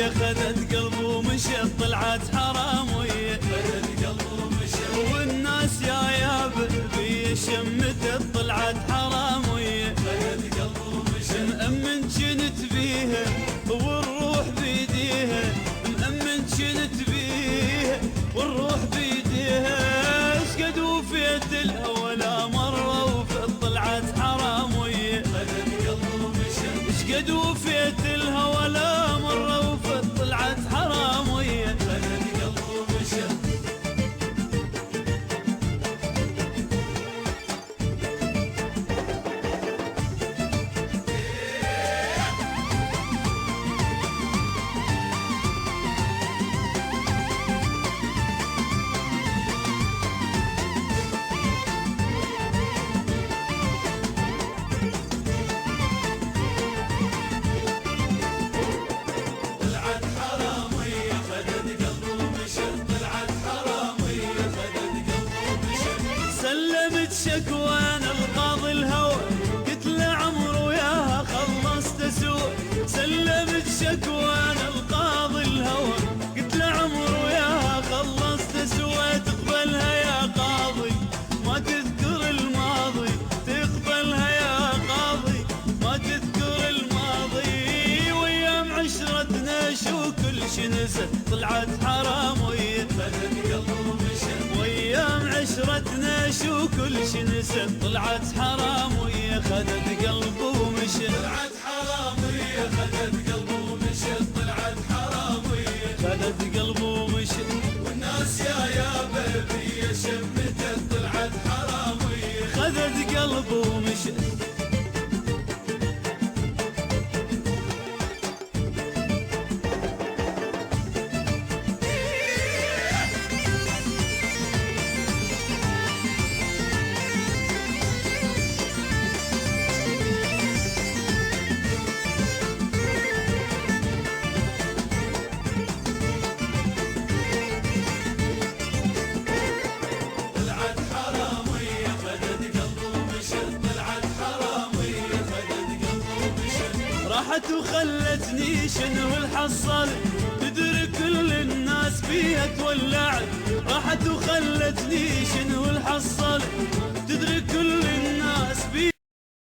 خذت قلبه ومشت طلعت حرامية، خذت قلبه ومشت والناس يا بي شمتت طلعت حرامية، خذت قلبه ومشت مأمن جنت بيها والروح بيديها، مأمن جنت بيها والروح بيديها، اشقد وفيت الهوى لا مرة وفت طلعت حرامية، خذت قلبه ومشت اشقد وفيت الهوى لا مرة وفت طلعت حرامية، خذت قلبه ومشت شكوانا القاضي الهوى قلت له عمرو وياها خلصت اسوء، سلمت شكوانا القاضي الهوى قلت له عمرو وياها خلصت اسوء، تقبلها يا قاضي ما تذكر الماضي، تقبلها يا قاضي ما تذكر الماضي، وايام عشرتنا شو كل شي نسيت طلعت حرامية، خذت قلبه ومشت وايام عشرتنا شو كل شي نسيت طلعت حرامية، خذت قلبه ومشت طلعت حرامية، خذت قلبه ومشت طلعت حرامية، خذت قلبه ومشت والناس يا بيبي شمتت طلعت حرامية، خذت قلبه ومشت. راحت وخلتني شنو الحصل تدري كل الناس فيها تولعت، راحت وخلتني شنو الحصل تدري كل